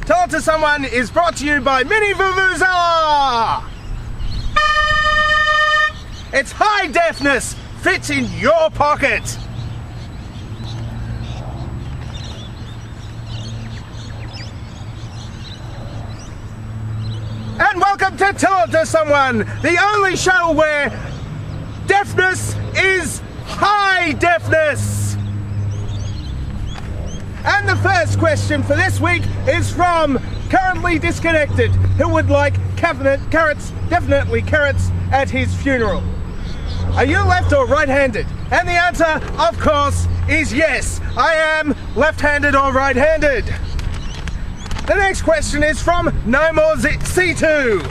Tell It to Someone is brought to you by Mini Vuvuzela. It's high deafness, fits in your pocket. And welcome to Tell It to Someone, the only show where deafness is high deafness. And the first question for this week is from Currently Disconnected, who would like definitely carrots at his funeral. Are you left or right-handed? And the answer, of course, is yes. I am left-handed or right-handed. The next question is from No More C2.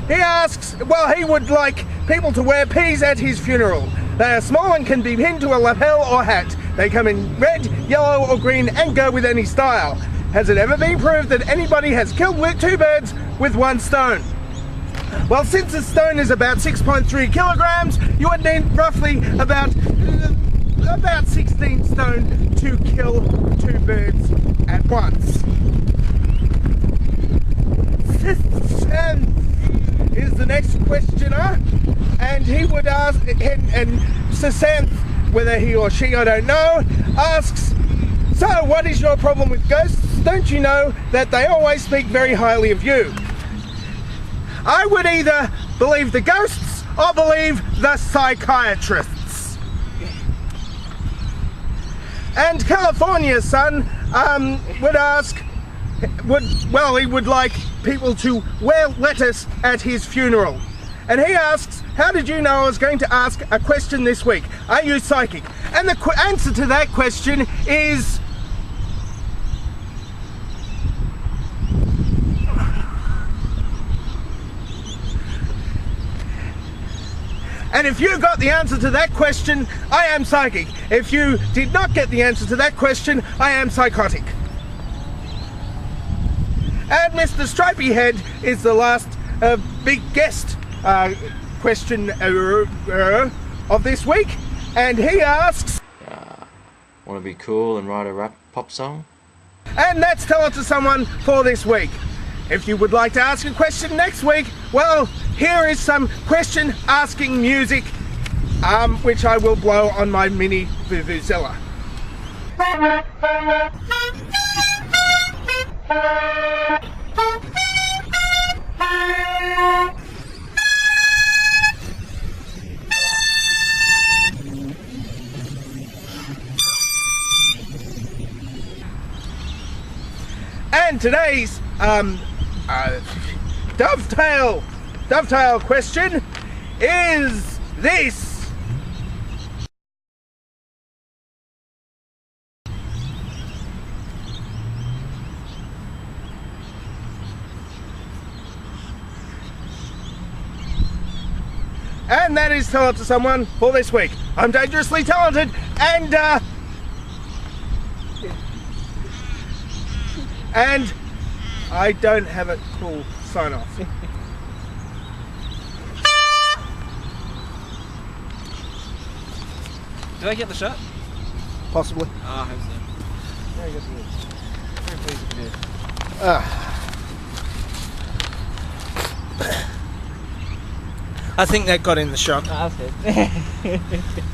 He asks, well, he would like people to wear peas at his funeral. They are small and can be pinned to a lapel or hat. They come in red, yellow or green and go with any style. Has it ever been proved that anybody has killed two birds with one stone? Well, since a stone is about 6.3 kilograms, you would need roughly about 16 stone to kill two birds at once. Is the next questioner, and he would ask, and Susanth, whether he or she, I don't know, asks, so what is your problem with ghosts? Don't you know that they always speak very highly of you? I would either believe the ghosts or believe the psychiatrists. And California's son would ask, he would like people to wear lettuce at his funeral. And he asks, how did you know I was going to ask a question this week? Are you psychic? And the answer to that question is... And if you got the answer to that question, I am psychic. If you did not get the answer to that question, I am psychotic. And Mr. Stripey Head is the last big guest question of this week. And he asks... want to be cool and write a rap pop song? And that's Tell It to Someone for this week. If you would like to ask a question next week, well, here is some question asking music, which I will blow on my mini vuvuzela. And today's dovetail question is this. And that is Tell It to Someone for this week. I'm dangerously talented and I don't have a cool sign off. Did I get the shot? Possibly. Oh, I hope so. Very good. Very pleased if you did. I think that got in the shot. Oh, that's good.